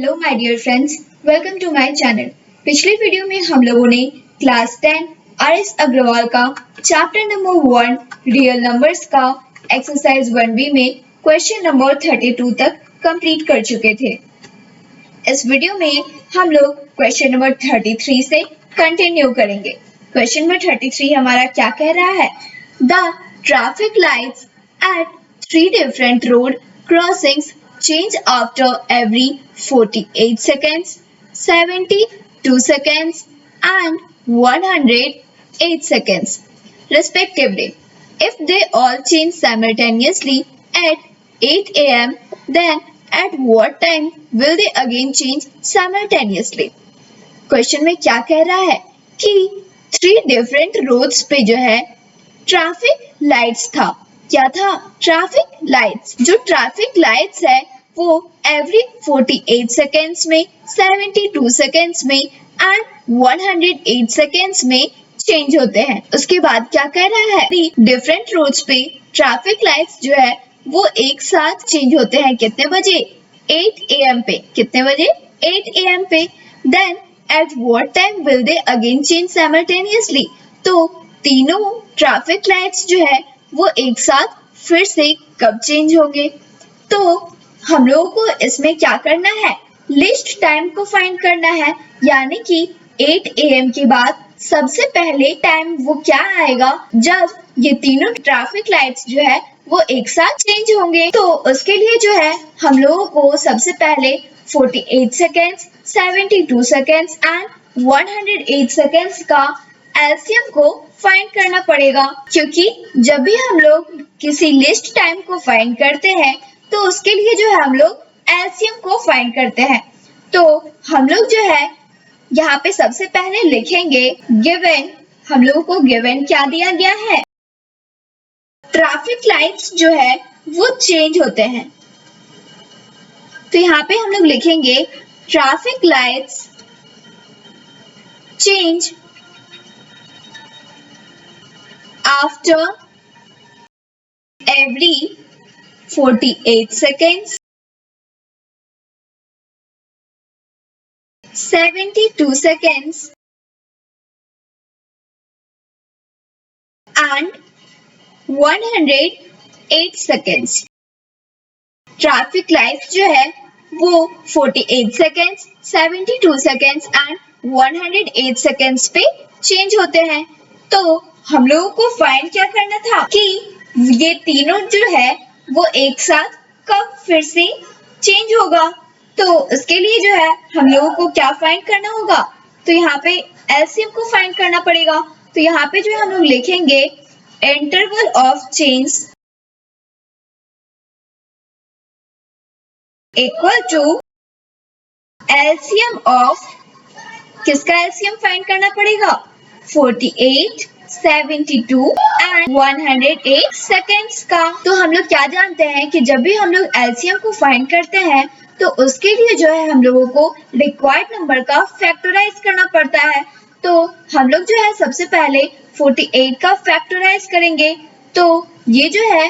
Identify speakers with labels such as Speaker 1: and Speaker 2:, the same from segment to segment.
Speaker 1: Hello my dear friends, welcome to my channel. पिछले video में हम लोगों ने क्लास 10 आर.एस. अग्रवाल का चैप्टर नंबर 1 रियल नंबर्स का एक्सरसाइज 1B में क्वेश्चन नंबर 32 तक कंप्लीट कर चुके थे। इस वीडियो में हम लोग क्वेश्चन नंबर 33 से कंटिन्यू करेंगे। क्वेश्चन नंबर 33 हमारा क्या कह रहा है? The traffic lights at 3 different road crossings change after every 48 seconds, 72 seconds and 108 seconds respectively. If they all change simultaneously at 8 a.m., then at what time will they again change simultaneously? Question में क्या कह रहा है कि 3 different roads पे जो है traffic lights था। क्या था? Traffic lights. जो ट्रैफिक लाइट्स है वो एवरी 48 सेकेंड्स में, 72 सेकेंड्स में एंड 108 सेकेंड्स में चेंज होते हैं। उसके बाद क्या कह रहा है? डिफरेंट रोड्स पे ट्रैफिक लाइट्स जो है वो एक साथ चेंज होते हैं। कितने बजे? 8 AM पे। कितने बजे? 8 AM पे। Then at what time will they again change simultaneously? तो तीनों ट्रैफिक लाइट्स जो है वो एक साथ फिर से कब चेंज होंगे? तो हम लोगों को इसमें क्या करना है? लिस्ट टाइम को फाइंड करना है, यानी कि 8 AM के बाद सबसे पहले टाइम वो क्या आएगा जब ये तीनों ट्रैफिक लाइट्स जो है वो एक साथ चेंज होंगे। तो उसके लिए जो है हम लोगों को सबसे पहले 48 सेकेंड्स, 72 सेकेंड्स एंड 108 सेकेंड्स का एलसीएम को फाइंड करना पड़ेगा, क्योंकि जब भी हम लोग किसी लिस्ट टाइम को फाइंड करते हैं तो उसके लिए जो है हम लोग एलसीएम को फाइंड करते हैं। तो हम लोग जो है यहाँ पे सबसे पहले लिखेंगे गिवन। हम लोगों को गिवन क्या दिया गया है? ट्रैफिक लाइट्स जो है वो चेंज होते हैं। तो यहाँ पे हम लोग लिखेंगे traffic lights change after every 48 seconds, 72 seconds and 108 seconds. Traffic lights जो है वो 48 seconds, 72 seconds and 108 seconds पे चेंज होते हैं। तो हम लोगों को फाइंड क्या करना था कि ये तीनों जो है वो एक साथ कब फिर से चेंज होगा। तो उसके लिए जो है हम लोगों को क्या फाइंड करना होगा? तो यहाँ पे एलसीएम को फाइंड करना पड़ेगा। तो यहाँ पे जो है हम लोग लिखेंगे interval of change equal to LCM of, किसका एलसीएम फाइंड करना पड़ेगा? 48, 72 एंड 108 सेकेंड्स का। तो हम लोग क्या जानते हैं कि जब भी हम लोग एलसीएम को फाइंड करते हैं तो उसके लिए जो है हम लोगों को रिक्वायर्ड नंबर का फैक्टराइज करना पड़ता है। तो हम लोग जो है सबसे पहले 48 का फैक्टराइज करेंगे। तो ये जो है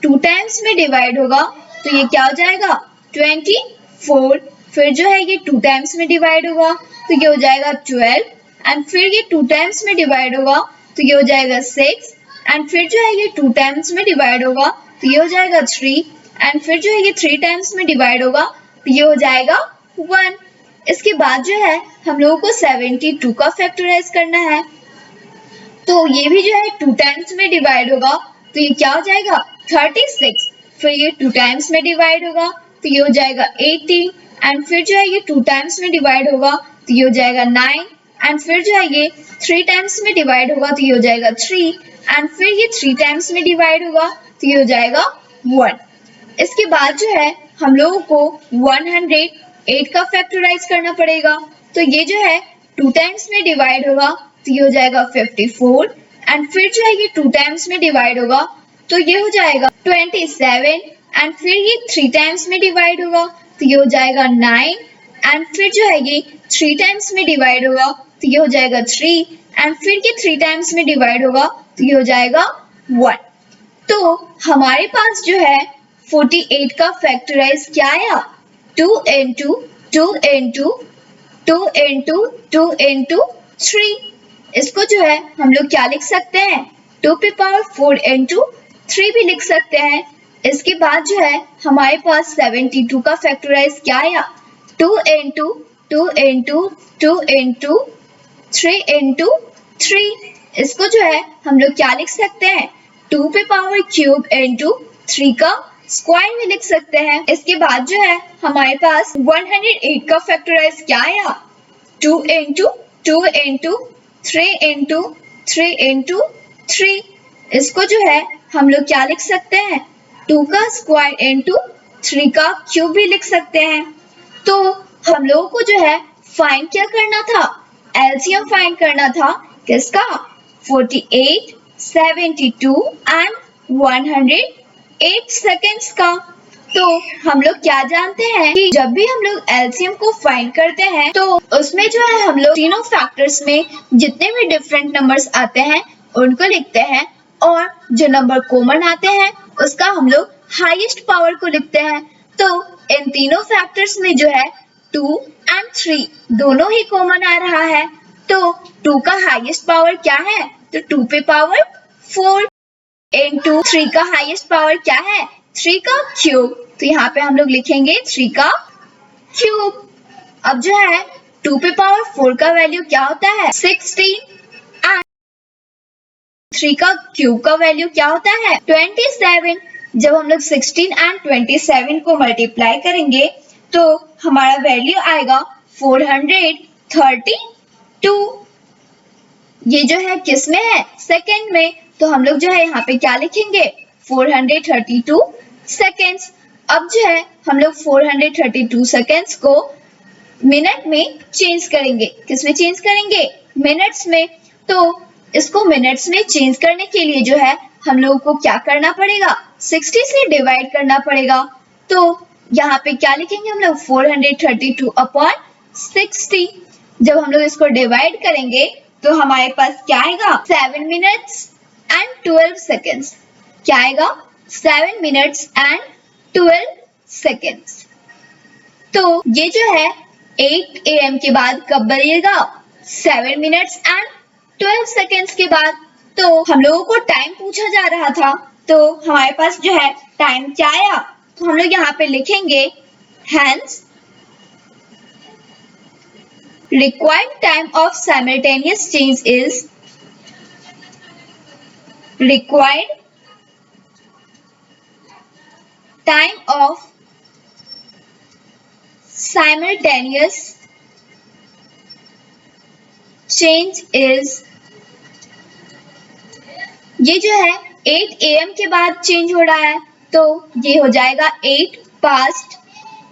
Speaker 1: 2 टाइम्स में डिवाइड होगा, तो ये क्या हो जाएगा? 24। फिर जो है ये 2 टाइम्स में डिवाइड होगा तो ये हो जाएगा 12 एंड फिर ये 2 टाइम्स में डिवाइड होगा तो ये हो जाएगा 6 एंड फिर जो है ये 2 टाइम्स में डिवाइड होगा तो ये हो जाएगा 3 एंड फिर जो है ये 3 टाइम्स में डिवाइड होगा तो ये हो जाएगा 1। इसके बाद जो है हम लोगों को 72 का फैक्टराइज करना है। तो ये भी जो है 2 टाइम्स में डिवाइड होगा तो ये क्या हो जाएगा? 36। फिर ये 2 टाइम्स में डिवाइड होगा तो ये हो जाएगा 18 एंड फिर जो है ये 2 टाइम्स में डिवाइड होगा तो ये हो जाएगा 9 एंड फिर जो है ये 3 टाइम्स में डिवाइड होगा तो ये हो जाएगा 3 एंड फिर ये 3 टाइम्स में डिवाइड होगा तो ये हो जाएगा 1। इसके बाद जो है हम लोगों को 108 का फैक्टराइज करना पड़ेगा। तो ये जो है 2 टाइम्स में डिवाइड होगा तो ये हो जाएगा 54 एंड फिर जो है ये 2 टाइम्स में डिवाइड होगा तो ये हो जाएगा 27 एंड फिर ये 3 टाइम्स में डिवाइड होगा तो ये हो जाएगा 9 एंड फिर जो है ये 3 टाइम्स में डिवाइड होगा तो ये हो जाएगा 3 एंड फिर ये 3 टाइम्स में डिवाइड होगा तो ये हो जाएगा 1। तो हमारे पास जो है 48 का फैक्टराइज क्या आया? 2 into 2 इसको जो है हम लोग क्या लिख सकते हैं, 2 की पावर 4 भी लिख सकते हैं। इसके बाद जो है हमारे पास 72 का फैक्टराइज क्या आया, 2 into 3 इसको जो है हम लोग क्या लिख सकते हैं, 2 पे पावर क्यूब इंटू 3 का स्क्वायर भी लिख सकते हैं। इसके बाद जो है हमारे पास 108 का फैक्टराइज क्या आया, 2 into 3 इसको जो है हम लोग क्या लिख सकते हैं, 2 का स्क्वायर इंटू 3 का क्यूब भी लिख सकते हैं। तो हम लोगों को जो है फाइंड क्या करना था, एलसीएम फाइंड करना था किसका, 48, 72 एंड 108 सेकेंड्स का। तो हम लोग क्या जानते हैं कि जब भी हम लोग एलसीएम को फाइंड करते हैं तो उसमें जो है हम लोग तीनों फैक्टर्स में जितने भी डिफरेंट नंबर्स आते हैं उनको लिखते हैं, और जो नंबर कॉमन आते हैं उसका हम लोग हाईएस्ट पावर को लिखते हैं। तो इन तीनों फैक्टर्स में जो है 2 एंड 3 दोनों ही कॉमन आ रहा है। तो 2 का हाईएस्ट पावर क्या है, तो 2 पे पावर 4 इंटू 3 का हाईएस्ट पावर क्या है, 3 का क्यूब। तो यहाँ पे हम लोग लिखेंगे 3 का क्यूब। अब जो है 2 पे पावर 4 का वैल्यू क्या होता है, 16 एंड 3 का क्यूब का वैल्यू क्या होता है, 27। जब हम लोग 16 एंड 27 को मल्टीप्लाई करेंगे तो हमारा वैल्यू आएगा 432। ये जो है किस में है, सेकेंड में। तो हम लोग जो है यहाँ पे क्या लिखेंगे, 432 सेकेंड्स। अब जो है हम लोग 432 सेकेंड्स को मिनट में चेंज करेंगे, किस में चेंज करेंगे, मिनट्स में। तो इसको मिनट्स में चेंज करने के लिए जो है हम लोगों को क्या करना पड़ेगा, 60 से डिवाइड करना पड़ेगा। तो यहाँ पे क्या लिखेंगे हम लोग, 432 अपॉन 60। जब हम लोग इसको डिवाइड करेंगे तो हमारे पास क्या आएगा, 7 मिनट्स एंड 12 सेकेंड्स। क्या आएगा, 7 मिनट्स एंड 12 सेकेंड्स। तो ये जो है 8 AM के बाद कब बनेगा, 7 मिनट्स एंड 12 सेकेंड्स के बाद। तो हम लोगों को टाइम पूछा जा रहा था, तो हमारे पास जो है टाइम क्या आया, तो हम लोग यहाँ पे लिखेंगे hence required time of simultaneous change is required time of simultaneous change is, ये जो है 8 AM के बाद चेंज हो रहा है, तो ये हो जाएगा 8 past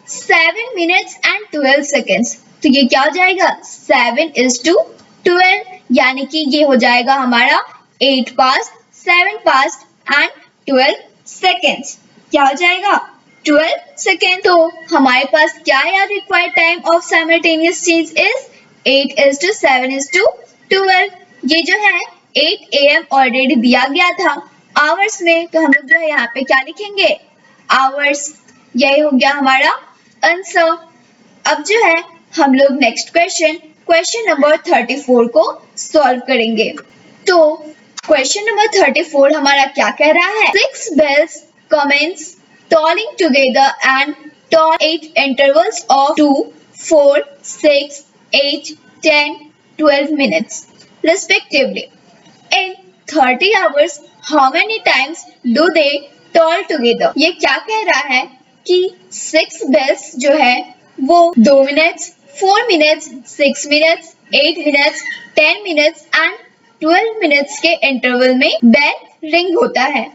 Speaker 1: 7 minutes and 12 seconds। तो ये क्या हो जाएगा, 7:12, यानी कि ये हो जाएगा हमारा 8 past 7 past and 12 seconds। क्या हो जाएगा, 12 सेकेंड। तो हमारे पास क्या है, required time of simultaneous change is 8:7:12। ये जो है 8 AM ऑलरेडी दिया गया था आवर्स में, तो हम लोग जो है यहाँ पे क्या लिखेंगे, आवर्स। यही हो गया हमारा आंसर। अब जो है हम लोग नेक्स्ट क्वेश्चन नंबर 34 को सॉल्व करेंगे। तो क्वेश्चन नंबर 34 हमारा क्या कह रहा है, 6 bells commence tolling together and toll 8 intervals of 2, 4, 6, 8, 10, 12 minutes respectively. In 30 hours, how many times do they toll together? ये क्या कह रहा है कि 6 bells जो है वो 2 minutes, 4 minutes, 6 minutes, 8 minutes, 10 minutes and 12 minutes के इंटरवल में बेल रिंग होता है।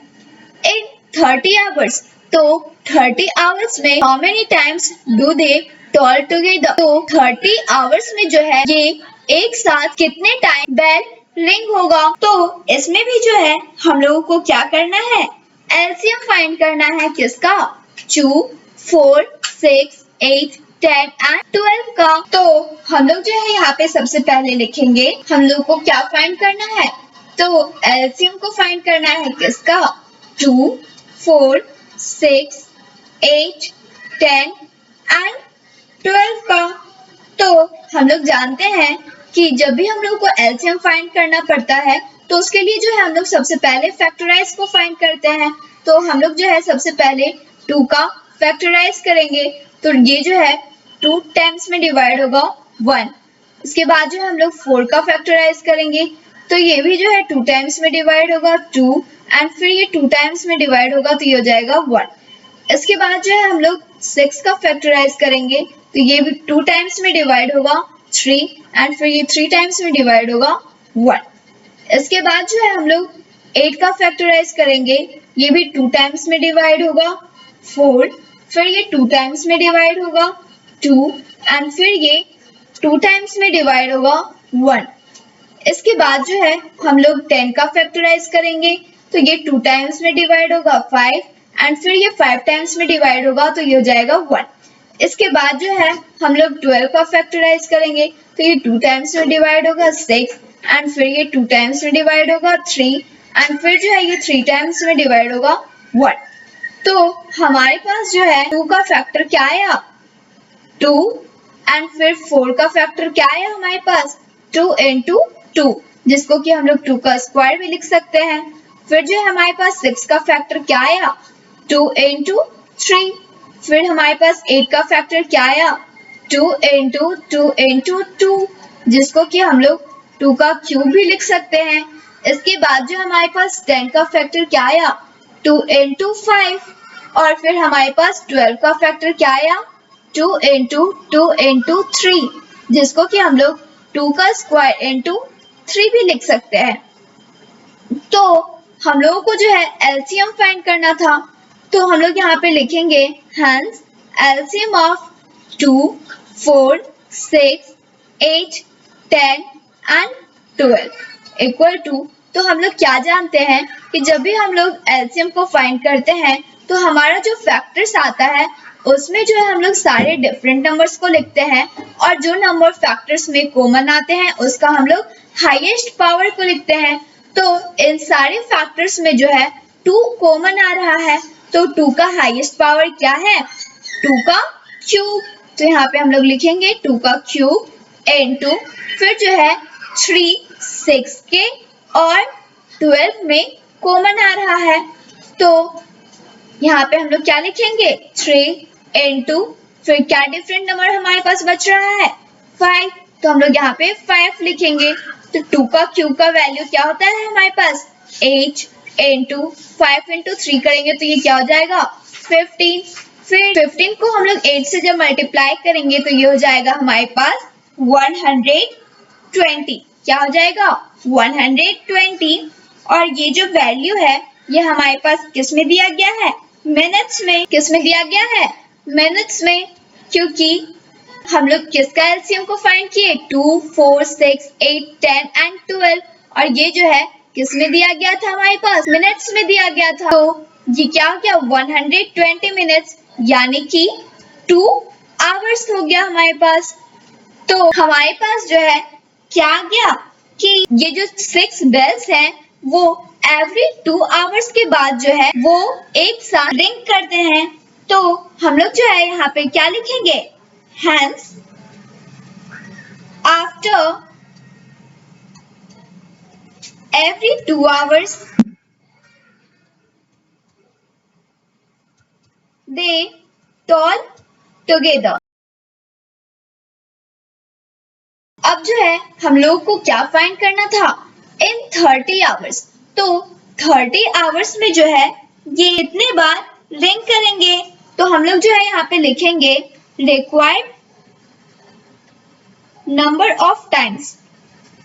Speaker 1: इन 30 आवर्स, तो 30 आवर्स में how many times do they toll together? तो 30 आवर्स में जो है ये एक साथ कितने टाइम बेल रिंग होगा? तो इसमें भी जो है हम लोगों को क्या करना है, एलसीएम फाइंड करना है किसका, 2, 4, 6, 8, 10 एंड 12 का। तो हम लोग जो है यहाँ पे सबसे पहले लिखेंगे हम लोग को क्या फाइंड करना है, तो एलसीएम को फाइंड करना है किसका, 2, 4, 6, 8, 10 एंड 12 का। तो हम लोग जानते हैं कि जब भी हम लोग को एलसीएम फाइंड करना पड़ता है तो उसके लिए जो है हम लोग सबसे पहले फैक्टराइज को फाइंड करते हैं। तो हम लोग जो है सबसे पहले 2 का फैक्टराइज करेंगे, तो ये जो है 2 टाइम्स में डिवाइड होगा 1। इसके बाद जो है हम लोग 4 का फैक्टराइज करेंगे, तो ये भी जो है 2 टाइम्स में डिवाइड होगा 2, एंड फिर ये 2 टाइम्स में डिवाइड होगा तो ये हो जाएगा 1। इसके बाद जो है हम लोग 6 का फैक्टराइज करेंगे, तो ये भी 2 टाइम्स में डिवाइड होगा 3, एंड फिर ये 3 टाइम्स में डिवाइड होगा 1। इसके बाद जो है हम लोग 8 का फैक्टराइज करेंगे, ये भी 2 टाइम्स में डिवाइड होगा 4, फिर ये 2 टाइम्स में डिवाइड होगा 2, एंड फिर ये 2 टाइम्स में डिवाइड होगा 1। इसके बाद जो है हम लोग 10 का फैक्टराइज करेंगे, तो ये 2 टाइम्स में डिवाइड होगा 5, एंड फिर ये 5 टाइम्स में डिवाइड होगा तो ये हो जाएगा 1। इसके बाद जो है हम लोग 12 का फैक्टराइज करेंगे, तो ये 2 टाइम्स में डिवाइड होगा 6, एंड फिर ये 2 टाइम्स में डिवाइड होगा 3, एंड फिर जो है ये 3 टाइम्स में डिवाइड होगा 1। तो हमारे पास जो है 2 का फैक्टर क्या आया 2, एंड फिर 4 का फैक्टर क्या आया हमारे पास 2 into 2, जिसको कि हम लोग 2 का स्क्वायर भी लिख सकते हैं। फिर जो है हमारे पास 6 का फैक्टर क्या आया 2 into 3, फिर हमारे पास 8 का फैक्टर क्या आया 2 into 2 into 2, जिसको कि हम लोग 2 का क्यूब भी लिख सकते हैं। इसके बाद जो हमारे पास 10 का फैक्टर क्या आया 2 into 5, और फिर हमारे पास 12 का फैक्टर क्या आया 2 into 2 into 3, जिसको कि हम लोग 2 का स्क्वायर into 3 भी लिख सकते हैं। तो हम लोगों को जो है एलसीएम फाइंड करना था, तो हम लोग यहाँ पे लिखेंगे hence LCM of 2, 4, 6, 8, 10 and 12 equal to. तो हम लोग क्या जानते हैं कि जब भी हम लोग एलसीएम को फाइंड करते हैं तो हमारा जो फैक्टर्स आता है उसमें जो है हम लोग सारे डिफरेंट नंबर्स को लिखते हैं, और जो नंबर फैक्टर्स में कॉमन आते हैं उसका हम लोग हाईएस्ट पावर को लिखते हैं। तो इन सारे फैक्टर्स में जो है 2 कॉमन आ रहा है, तो 2 का हाईएस्ट पावर क्या है 2 का क्यूब। तो यहाँ पे हम लोग लिखेंगे 2 का क्यूब इनटू फिर जो है 3 6 के और 12 में कॉमन आ रहा है, तो यहाँ पे हम लोग क्या लिखेंगे 3 इनटू फिर क्या डिफरेंट नंबर हमारे पास बच रहा है 5, तो हम लोग यहाँ पे 5 लिखेंगे। तो 2 का क्यूब का वैल्यू क्या होता है हमारे पास 8 इनटू 5 इंटू 3 करेंगे तो ये क्या हो जाएगा 15। फिर 15 को हम लोग 8 से जब मल्टीप्लाई करेंगे तो ये हो जाएगा हमारे पास 120। क्या हो जाएगा 120, और ये जो वैल्यू है ये हमारे पास किस में दिया गया है मिनट्स में। किस में दिया गया है मिनट्स में, क्योंकि हम लोग किसका एलसीएम को फाइंड किए 2, 4, 6, 8, 10 एंड 12, और ये जो है किस में दिया गया था हमारे पास मिनट्स में दिया गया था। तो ये क्या हो गया 120 मिनट्स, यानी कि 2 आवर्स हो गया हमारे पास। तो हमारे पास जो है क्या आ गया कि ये जो 6 बेल्स हैं वो एवरी 2 आवर्स के बाद जो है वो एक साथ रिंग करते हैं। तो हम लोग जो है यहाँ पे क्या लिखेंगे Hence, after every 2 hours, they toll together. अब जो है हम लोग को क्या फाइंड करना था इन 30 आवर्स। तो 30 आवर्स में जो है ये इतने बार रिंग करेंगे, तो हम लोग जो है यहाँ पे लिखेंगे रिक्वायर्ड नंबर ऑफ टाइम्स।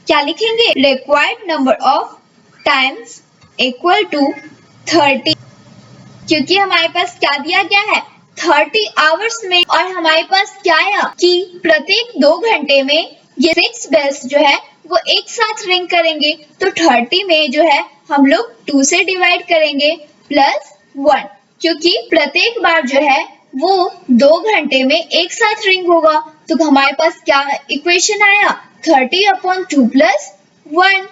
Speaker 1: क्या लिखेंगे required number of times equal to 30, क्योंकि हमारे पास क्या दिया गया है 30 आवर्स में, और हमारे पास क्या आया कि प्रत्येक 2 घंटे में ये 6 बेल्स जो है वो एक साथ रिंग करेंगे। तो 30 में जो है हम लोग 2 से डिवाइड करेंगे प्लस 1, क्योंकि प्रत्येक बार जो है वो 2 घंटे में एक साथ रिंग होगा। तो हमारे पास क्या इक्वेशन आया 30/2 प्लस 1।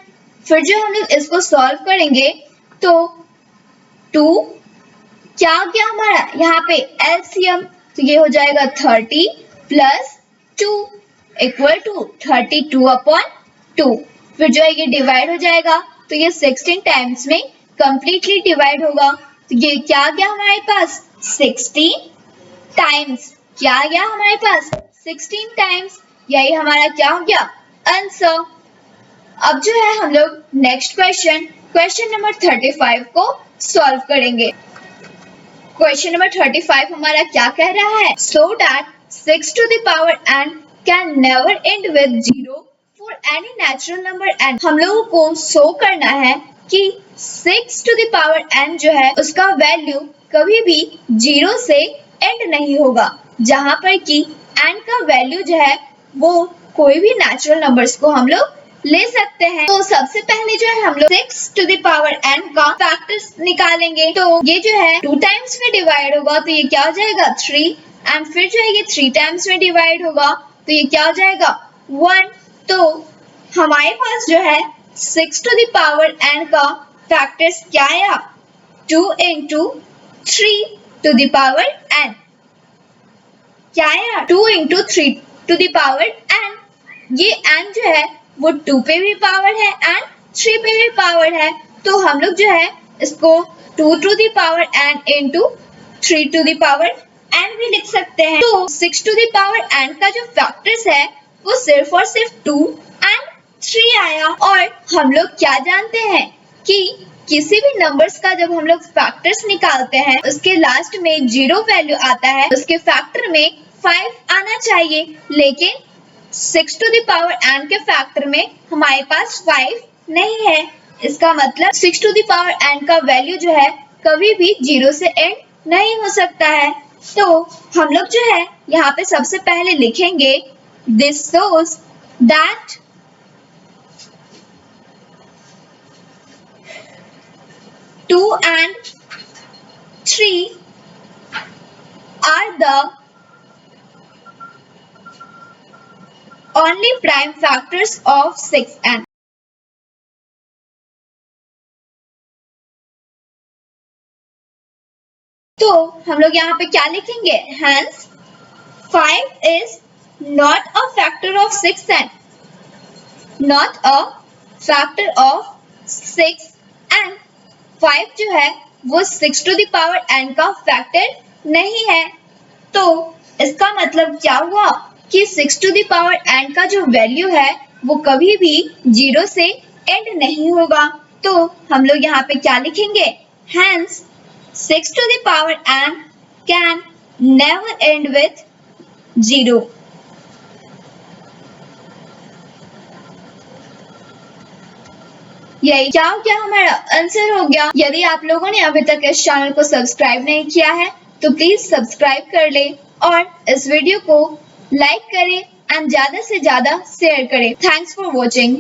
Speaker 1: फिर जो हम लोग इसको सॉल्व करेंगे तो 2 क्या हो गया हमारा यहाँ पे एलसीएम, तो ये हो जाएगा 30 प्लस 2 इक्वल टू 32/2। फिर जो है ये डिवाइड हो जाएगा तो ये 16 टाइम्स में कंप्लीटली डिवाइड होगा। तो ये क्या आ गया हमारे पास 16 टाइम्स। क्या आ गया हमारे पास 16 टाइम्स। यही हमारा क्या हो गया आंसर। अब जो है हम लोग नेक्स्ट क्वेश्चन नंबर 35 को सॉल्व करेंगे। क्वेश्चन नंबर 35 हमारा क्या कह रहा है, so that 6 to the power n can never end with 0 for any natural number n। हम लोगों को शो करना है कि 6 to the power n जो है उसका वैल्यू कभी भी 0 से एंड नहीं होगा, जहां पर कि n का वैल्यू जो है वो कोई भी नेचुरल नंबर्स को हम लोग ले सकते हैं। तो सबसे पहले जो है हम लोग 6 to the power n का फैक्टर्स निकालेंगे। तो ये जो है 2 टाइम्स में डिवाइड होगा तो ये क्या हो जाएगा 3, एंड फिर जो है ये 3 टाइम्स में डिवाइड होगा तो ये क्या हो जाएगा 1। तो हमारे पास जो है 6 to the power n का फैक्टर्स क्या आया 2 into 3 to the power n। क्या आया 2 into 3 to the power n। ये n जो है वो 2 पे भी पावर है एंड 3 पे भी पावर है, तो हम लोग जो है इसको 2 to the power n into 3 to the power n भी लिख सकते हैं। तो 6 to the power n का जो फैक्टर्स है वो सिर्फ और सिर्फ 2 एंड 3 आया। और हम लोग क्या जानते हैं कि किसी भी नंबर्स का जब हम लोग फैक्टर्स निकालते हैं उसके लास्ट में 0 वैल्यू आता है, उसके फैक्टर में 5 आना चाहिए, लेकिन 6 to the power n के फैक्टर में हमारे पास 5 नहीं है। इसका मतलब 6 to the power n का वैल्यू जो है कभी भी 0 से एंड नहीं हो सकता है। तो हम लोग जो है यहाँ पे सबसे पहले लिखेंगे this shows that two and 3 are the only prime factors of 6n। तो हम लोग यहाँ पे क्या लिखेंगे, hence 5 is not a factor of 6n, not a factor of 6n। 5 जो है वो 6 to the power n का फैक्टर नहीं है। तो इसका मतलब क्या हुआ कि 6 to the power n का जो वैल्यू है वो कभी भी 0 से एंड नहीं होगा। तो हम लोग यहाँ पे क्या लिखेंगे, hence 6 to the power n can never end with 0। यही क्या हो गया हमारा आंसर हो गया। यदि आप लोगों ने अभी तक इस चैनल को सब्सक्राइब नहीं किया है तो प्लीज सब्सक्राइब कर ले और इस वीडियो को लाइक करें एंड ज्यादा से ज्यादा शेयर करें। Thanks for watching.